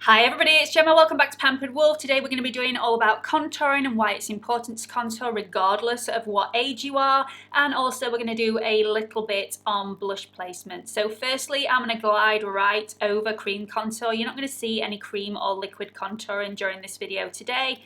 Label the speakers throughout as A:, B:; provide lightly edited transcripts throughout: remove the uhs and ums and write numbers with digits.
A: Hi everybody, it's Gemma. Welcome back to Pampered Wolf. Today we're going to be doing all about contouring and why it's important to contour regardless of what age you are, and also we're going to do a little bit on blush placement. So firstly, I'm going to glide right over cream contour. You're not going to see any cream or liquid contouring during this video today.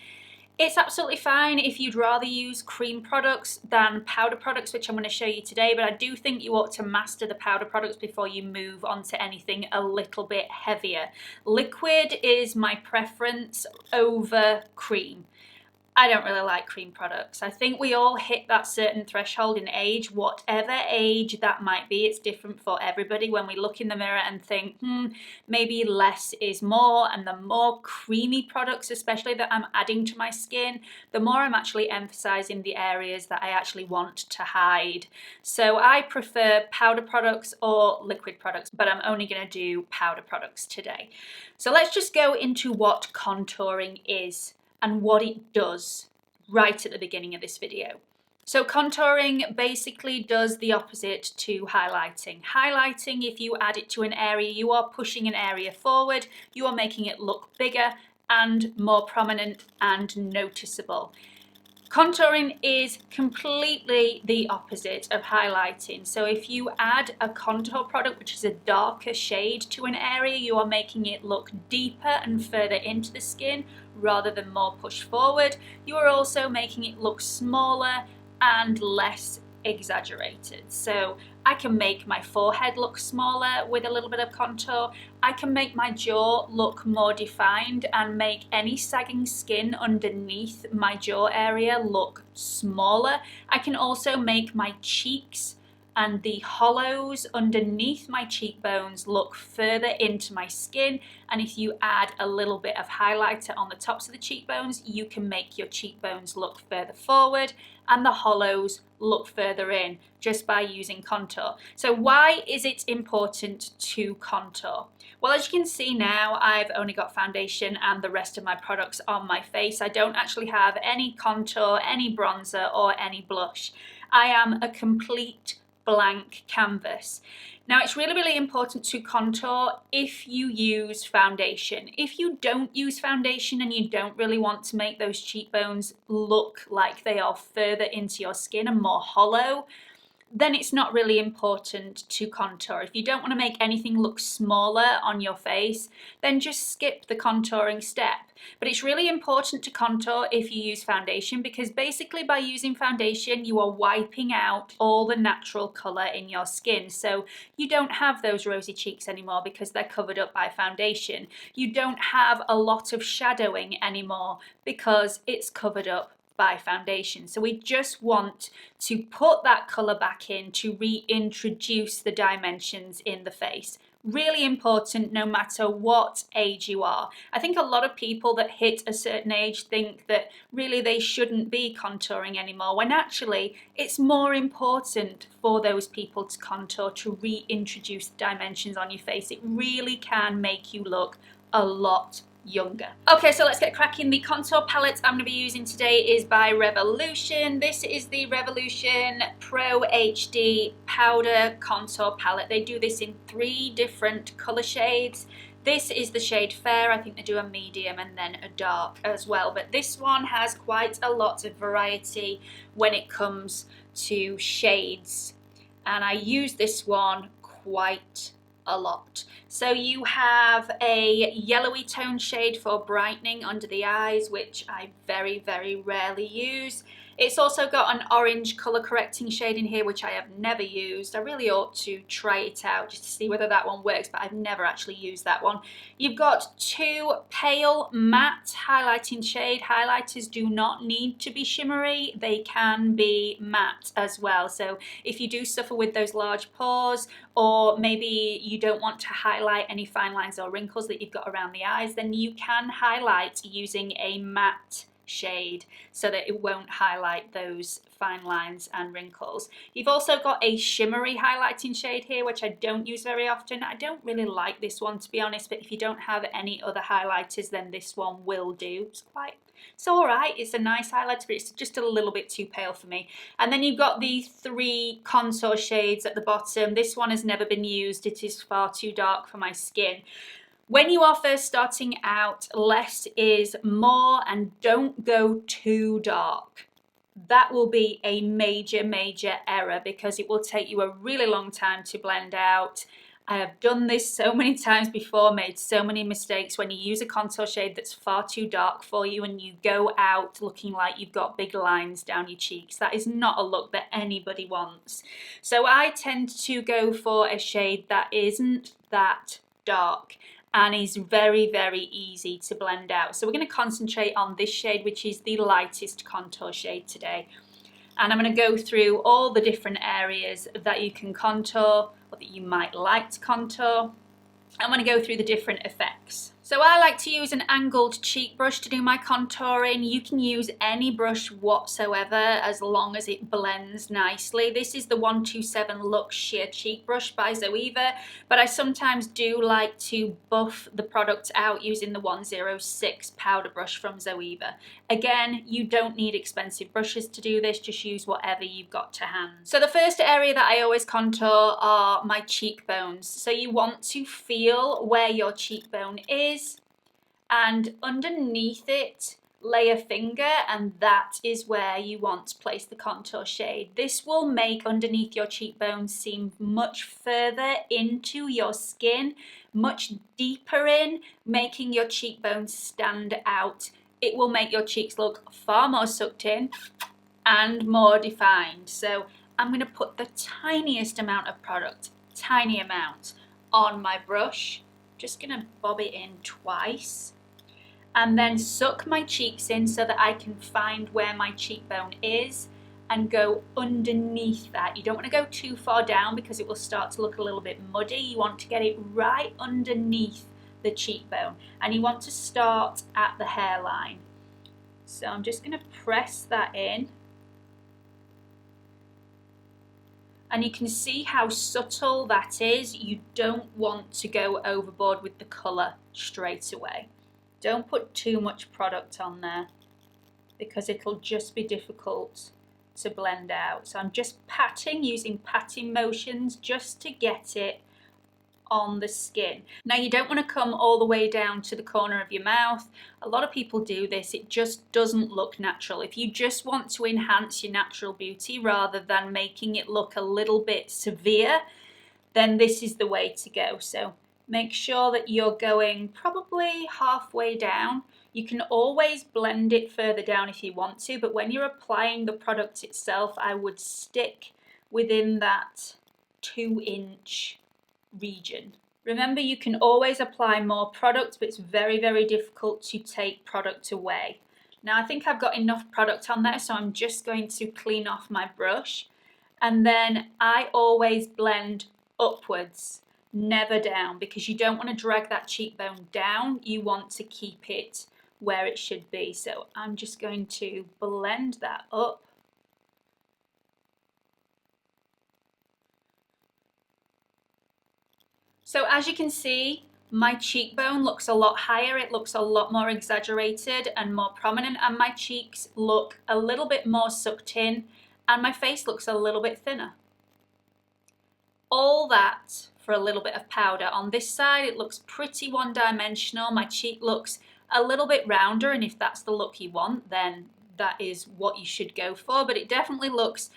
A: It's absolutely fine if you'd rather use cream products than powder products, which I'm going to show you today, but I do think you ought to master the powder products before you move on to anything a little bit heavier. Liquid is my preference over cream. I don't really like cream products. I think we all hit that certain threshold in age, whatever age that might be. It's different for everybody when we look in the mirror and think, maybe less is more, and the more creamy products, especially that I'm adding to my skin, the more I'm actually emphasizing the areas that I actually want to hide. So I prefer powder products or liquid products, but I'm only going to do powder products today. So let's just go into what contouring is and what it does right at the beginning of this video. So contouring basically does the opposite to highlighting. Highlighting, if you add it to an area, you are pushing an area forward, you are making it look bigger and more prominent and noticeable. Contouring is completely the opposite of highlighting. So if you add a contour product, which is a darker shade to an area, you are making it look deeper and further into the skin rather than more pushed forward. You are also making it look smaller and less exaggerated. So I can make my forehead look smaller with a little bit of contour. I can make my jaw look more defined and make any sagging skin underneath my jaw area look smaller. I can also make my cheeks and the hollows underneath my cheekbones look further into my skin, and if you add a little bit of highlighter on the tops of the cheekbones, you can make your cheekbones look further forward and the hollows look further in just by using contour. So why is it important to contour? Well, as you can see now, I've only got foundation and the rest of my products on my face. I don't actually have any contour, any bronzer or any blush. I am a complete blank canvas. Now, it's really important to contour if you use foundation. If you don't use foundation and you don't really want to make those cheekbones look like they are further into your skin and more hollow, then it's not really important to contour. If you don't want to make anything look smaller on your face, then just skip the contouring step. But it's really important to contour if you use foundation, because basically by using foundation, you are wiping out all the natural color in your skin. So you don't have those rosy cheeks anymore because they're covered up by foundation. You don't have a lot of shadowing anymore because it's covered up by foundation. So we just want to put that colour back in to reintroduce the dimensions in the face. Really important no matter what age you are. I think a lot of people that hit a certain age think that really they shouldn't be contouring anymore, when actually it's more important for those people to contour to reintroduce the dimensions on your face. It really can make you look a lot younger. Okay, so let's get cracking. The contour palette I'm going to be using today is by Revolution. This is the Revolution Pro HD Powder Contour Palette. They do this in 3 different colour shades. This is the shade Fair. I think they do a medium and then a dark as well. But this one has quite a lot of variety when it comes to shades. And I use this one quite a lot. So you have a yellowy tone shade for brightening under the eyes, which I very rarely use. It's also got an orange colour correcting shade in here, which I have never used. I really ought to try it out just to see whether that one works, but I've never actually used that one. You've got 2 pale matte highlighting shade. Highlighters do not need to be shimmery. They can be matte as well. So if you do suffer with those large pores, or maybe you don't want to highlight any fine lines or wrinkles that you've got around the eyes, then you can highlight using a matte shade so that it won't highlight those fine lines and wrinkles. You've also got a shimmery highlighting shade here, which I don't use very often. I don't really like this one, to be honest, but if you don't have any other highlighters, then this one will do. It's alright, it's a nice highlighter, but it's just a little bit too pale for me. And then you've got the 3 contour shades at the bottom. This one has never been used. It is far too dark for my skin. When you are first starting out, less is more, and don't go too dark. That will be a major error because it will take you a really long time to blend out. I have done this so many times before, made so many mistakes when you use a contour shade that's far too dark for you and you go out looking like you've got big lines down your cheeks. That is not a look that anybody wants. So I tend to go for a shade that isn't that dark and is very easy to blend out. So we're going to concentrate on this shade, which is the lightest contour shade today. And I'm going to go through all the different areas that you can contour or that you might like to contour. I'm going to go through the different effects. So I like to use an angled cheek brush to do my contouring. You can use any brush whatsoever as long as it blends nicely. This is the 127 Luxe Sheer Cheek Brush by Zoeva, but I sometimes do like to buff the product out using the 106 powder brush from Zoeva. Again, you don't need expensive brushes to do this, just use whatever you've got to hand. So the first area that I always contour are my cheekbones. So you want to feel where your cheekbone is, and underneath it lay a finger, and that is where you want to place the contour shade. This will make underneath your cheekbones seem much further into your skin, much deeper in, making your cheekbones stand out. It will make your cheeks look far more sucked in and more defined. So I'm going to put the tiniest amount of product, tiny amount, on my brush. Just going to bob it in twice and then suck my cheeks in so that I can find where my cheekbone is and go underneath that. You don't want to go too far down because it will start to look a little bit muddy. You want to get it right underneath the cheekbone, and you want to start at the hairline. So I'm just going to press that in. And you can see how subtle that is. You don't want to go overboard with the colour straight away. Don't put too much product on there because it'll just be difficult to blend out. So I'm just patting, using patting motions just to get it on the skin. Now you don't want to come all the way down to the corner of your mouth. A lot of people do this. It just doesn't look natural. If you just want to enhance your natural beauty rather than making it look a little bit severe, then this is the way to go. So make sure that you're going probably halfway down. You can always blend it further down if you want to, but when you're applying the product itself, I would stick within that 2-inch region. Remember, you can always apply more product, but it's very difficult to take product away. Now I think I've got enough product on there, so I'm just going to clean off my brush, and then I always blend upwards, never down, because you don't want to drag that cheekbone down. You want to keep it where it should be. So I'm just going to blend that up. So as you can see, my cheekbone looks a lot higher, it looks a lot more exaggerated and more prominent, and my cheeks look a little bit more sucked in, and my face looks a little bit thinner. All that for a little bit of powder. On this side, it looks pretty one-dimensional. My cheek looks a little bit rounder, and if that's the look you want, then that is what you should go for, but it definitely looks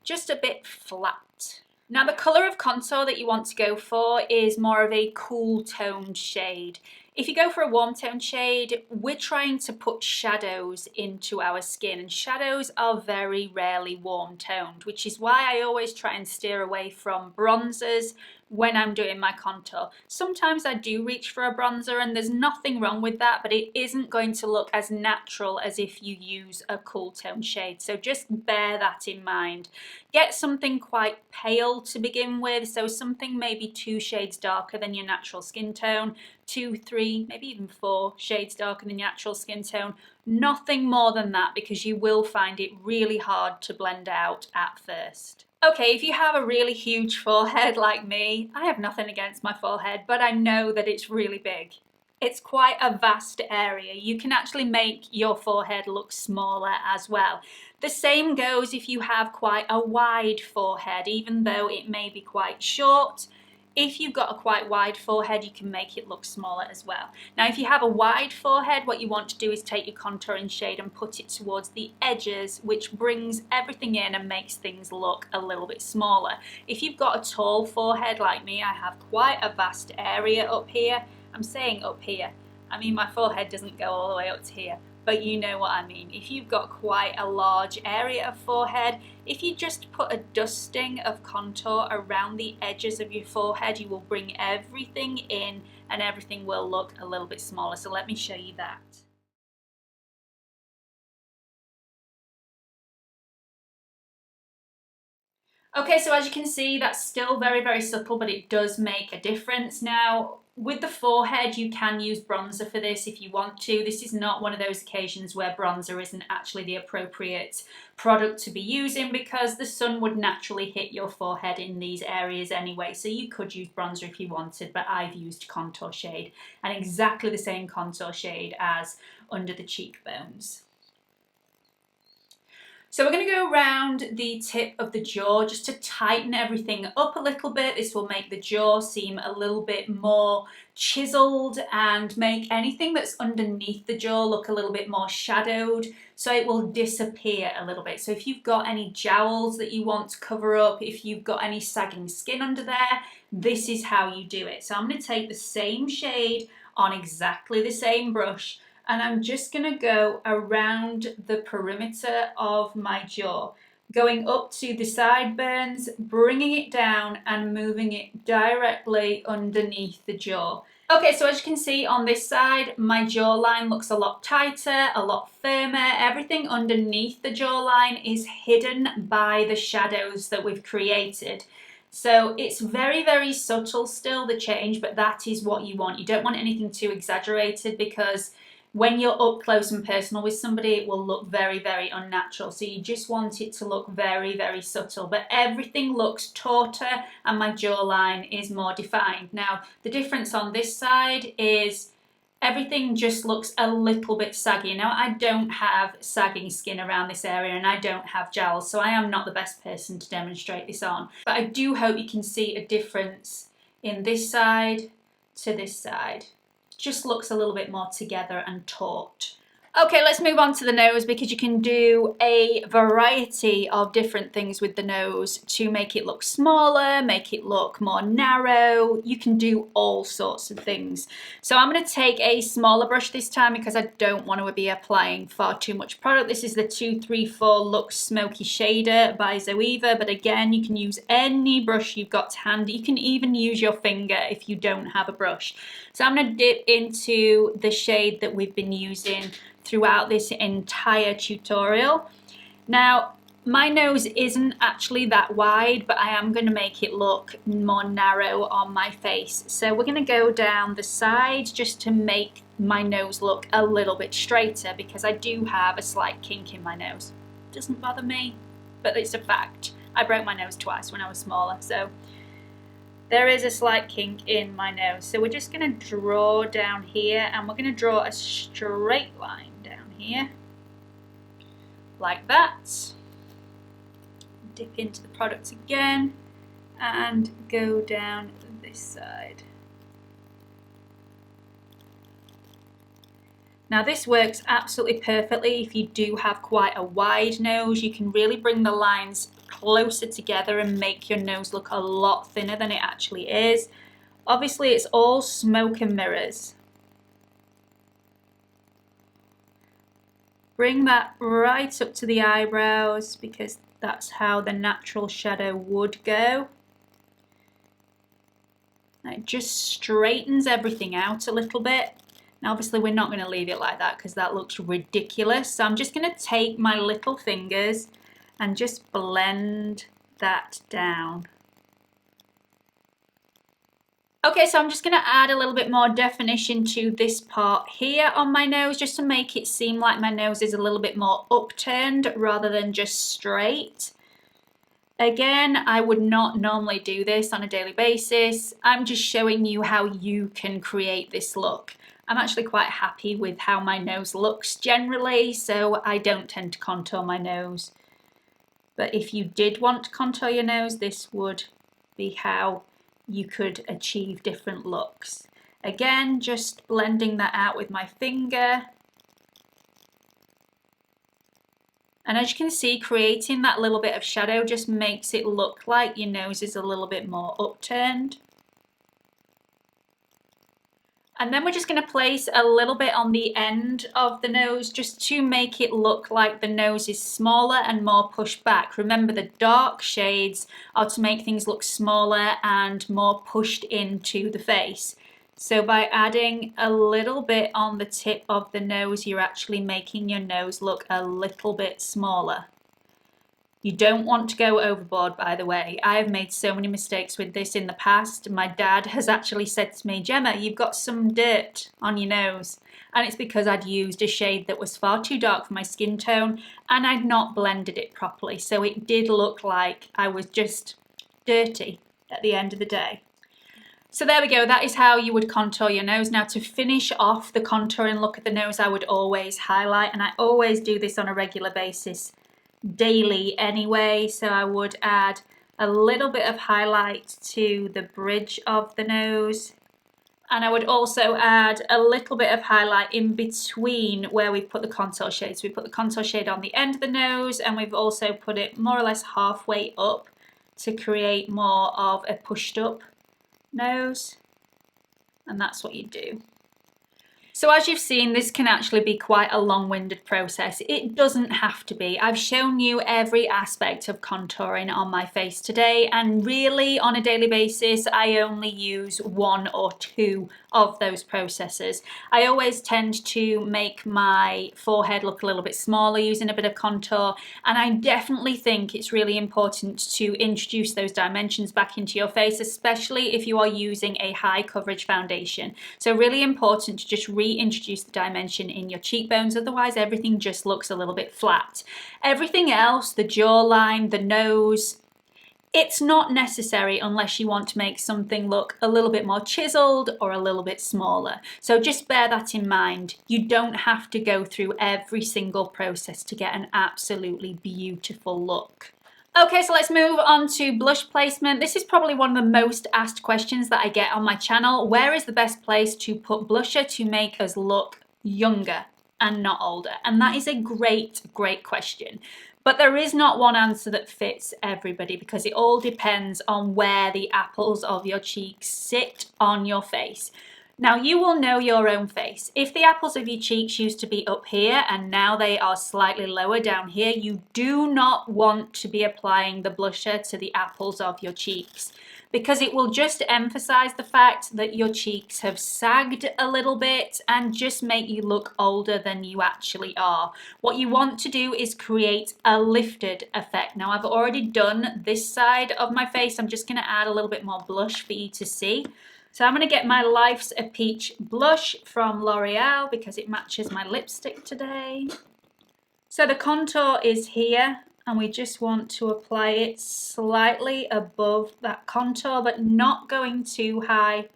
A: just a bit flat. Now the colour of contour that you want to go for is more of a cool toned shade. If you go for a warm toned shade, we're trying to put shadows into our skin, and shadows are very rarely warm toned, which is why I always try and steer away from bronzers when I'm doing my contour. Sometimes I do reach for a bronzer, and there's nothing wrong with that, but it isn't going to look as natural as if you use a cool tone shade. So just bear that in mind. Get something quite pale to begin with, so something maybe 2 shades darker than your natural skin tone, 2, 3, maybe even 4 shades darker than your natural skin tone. Nothing more than that, because you will find it really hard to blend out at first. Okay, if you have a really huge forehead like me, I have nothing against my forehead, but I know that it's really big. It's quite a vast area. You can actually make your forehead look smaller as well. The same goes if you have quite a wide forehead. Even though it may be quite short, If you've got a quite wide forehead, you can make it look smaller as well. Now, if you have a wide forehead, what you want to do is take your contouring shade and put it towards the edges, which brings everything in and makes things look a little bit smaller. If you've got a tall forehead like me, I have quite a vast area up here. I'm saying up here. I mean, my forehead doesn't go all the way up to here, but you know what I mean. If you've got quite a large area of forehead, if you just put a dusting of contour around the edges of your forehead, you will bring everything in and everything will look a little bit smaller. So let me show you that. Okay, so as you can see, that's still very, very subtle, but it does make a difference. Now, with the forehead, you can use bronzer for this if you want to. This is not one of those occasions where bronzer isn't actually the appropriate product to be using, because the sun would naturally hit your forehead in these areas anyway. So you could use bronzer if you wanted, but I've used contour shade, and exactly the same contour shade as under the cheekbones. So we're going to go around the tip of the jaw just to tighten everything up a little bit. This will make the jaw seem a little bit more chiseled and make anything that's underneath the jaw look a little bit more shadowed, so it will disappear a little bit. So if you've got any jowls that you want to cover up, if you've got any sagging skin under there, this is how you do it. So I'm going to take the same shade on exactly the same brush, and I'm just going to go around the perimeter of my jaw, going up to the sideburns, bringing it down and moving it directly underneath the jaw. Okay, so as you can see on this side, my jawline looks a lot tighter, a lot firmer. Everything underneath the jawline is hidden by the shadows that we've created. So it's very, very subtle still, the change, but that is what you want. You don't want anything too exaggerated, because when you're up close and personal with somebody, it will look very, very unnatural. So you just want it to look very, very subtle. But everything looks tauter and my jawline is more defined. Now, the difference on this side is everything just looks a little bit saggy. Now, I don't have sagging skin around this area and I don't have jowls, so I am not the best person to demonstrate this on. But I do hope you can see a difference in this side to this side. Just looks a little bit more together and taut. Okay, let's move on to the nose, because you can do a variety of different things with the nose to make it look smaller, make it look more narrow. You can do all sorts of things. So I'm going to take a smaller brush this time because I don't want to be applying far too much product. This is the 234 Luxe Smoky Shader by Zoeva, but again, you can use any brush you've got to hand. You can even use your finger if you don't have a brush. So I'm going to dip into the shade that we've been using throughout this entire tutorial. Now, my nose isn't actually that wide, but I am going to make it look more narrow on my face. So we're going to go down the sides just to make my nose look a little bit straighter, because I do have a slight kink in my nose. Doesn't bother me, but it's a fact. I broke my nose twice when I was smaller, so there is a slight kink in my nose. So we're just going to draw down here, and we're going to draw a straight line down here, like that. Dip into the product again, and go down this side. Now this works absolutely perfectly if you do have quite a wide nose. You can really bring the lines closer together and make your nose look a lot thinner than it actually is. Obviously, it's all smoke and mirrors. Bring that right up to the eyebrows, because that's how the natural shadow would go. And it just straightens everything out a little bit. Now obviously we're not going to leave it like that because that looks ridiculous. So I'm just going to take my little fingers and just blend that down. Okay, so I'm just going to add a little bit more definition to this part here on my nose, just to make it seem like my nose is a little bit more upturned rather than just straight. Again, I would not normally do this on a daily basis. I'm just showing you how you can create this look. I'm actually quite happy with how my nose looks generally, so I don't tend to contour my nose. But if you did want to contour your nose, this would be how you could achieve different looks. Again, just blending that out with my finger. And as you can see, creating that little bit of shadow just makes it look like your nose is a little bit more upturned. And then we're just going to place a little bit on the end of the nose just to make it look like the nose is smaller and more pushed back. Remember, the dark shades are to make things look smaller and more pushed into the face. So by adding a little bit on the tip of the nose, you're actually making your nose look a little bit smaller. You don't want to go overboard, by the way. I have made so many mistakes with this in the past. My dad has actually said to me, Gemma, you've got some dirt on your nose. And it's because I'd used a shade that was far too dark for my skin tone and I'd not blended it properly. So it did look like I was just dirty at the end of the day. So there we go, that is how you would contour your nose. Now to finish off the contouring look at the nose, I would always highlight, and I always do this on a regular basis, daily anyway. So I would add a little bit of highlight to the bridge of the nose, and I would also add a little bit of highlight in between where we've put the contour shade. So we put the contour shade on the end of the nose, and we've also put it more or less halfway up to create more of a pushed up nose, and that's what you do. So as you've seen, this can actually be quite a long-winded process. It doesn't have to be. I've shown you every aspect of contouring on my face today, and really on a daily basis I only use one or two of those processes. I always tend to make my forehead look a little bit smaller using a bit of contour, and I definitely think it's really important to introduce those dimensions back into your face, especially if you are using a high coverage foundation. So really important to just reintroduce the dimension in your cheekbones, otherwise everything just looks a little bit flat. Everything else, the jawline, the nose, it's not necessary unless you want to make something look a little bit more chiseled or a little bit smaller. So just bear that in mind. You don't have to go through every single process to get an absolutely beautiful look. Okay, so let's move on to blush placement. This is probably one of the most asked questions that I get on my channel. Where is the best place to put blusher to make us look younger and not older? And that is a great question. But there is not one answer that fits everybody, because it all depends on where the apples of your cheeks sit on your face. Now you will know your own face. If the apples of your cheeks used to be up here and now they are slightly lower down here, you do not want to be applying the blusher to the apples of your cheeks, because it will just emphasize the fact that your cheeks have sagged a little bit and just make you look older than you actually are. What you want to do is create a lifted effect. Now I've already done this side of my face. I'm just going to add a little bit more blush for you to see. So I'm going to get my Life's a Peach blush from L'Oreal because it matches my lipstick today. So the contour is here, and we just want to apply it slightly above that contour, but not going too high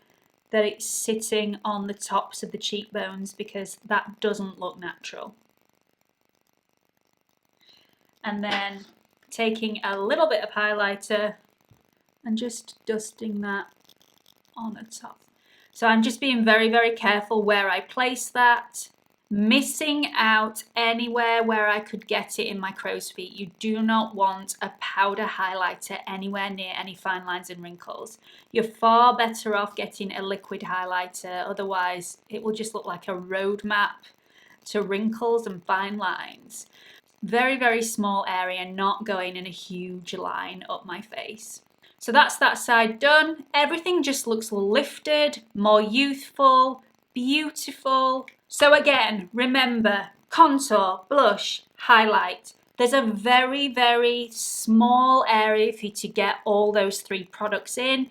A: that it's sitting on the tops of the cheekbones, because that doesn't look natural. And then taking a little bit of highlighter and just dusting that on the top. So I'm just being very careful where I place that, missing out anywhere where I could get it in my crow's feet. You do not want a powder highlighter anywhere near any fine lines and wrinkles. You're far better off getting a liquid highlighter, otherwise it will just look like a roadmap to wrinkles and fine lines. Very small area, not going in a huge line up my face. So that's that side done. Everything just looks lifted, more youthful, beautiful. So again, remember, contour, blush, highlight. There's a very small area for you to get all those three products in.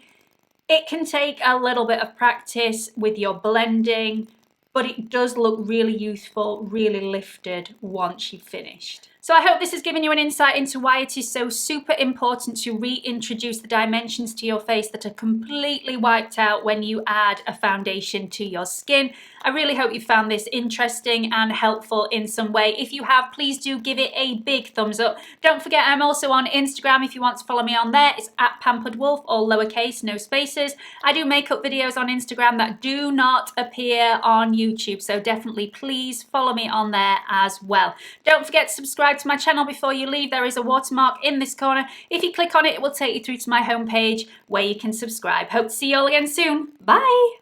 A: It can take a little bit of practice with your blending, but it does look really youthful, really lifted once you've finished. So I hope this has given you an insight into why it is so super important to reintroduce the dimensions to your face that are completely wiped out when you add a foundation to your skin. I really hope you found this interesting and helpful in some way. If you have, please do give it a big thumbs up. Don't forget, I'm also on Instagram if you want to follow me on there. It's @pamperedwolf, all lowercase, no spaces. I do makeup videos on Instagram that do not appear on YouTube, so definitely please follow me on there as well. Don't forget to subscribe to my channel before you leave. There is a watermark in this corner. If you click on it, it will take you through to my homepage where you can subscribe. Hope to see you all again soon. Bye!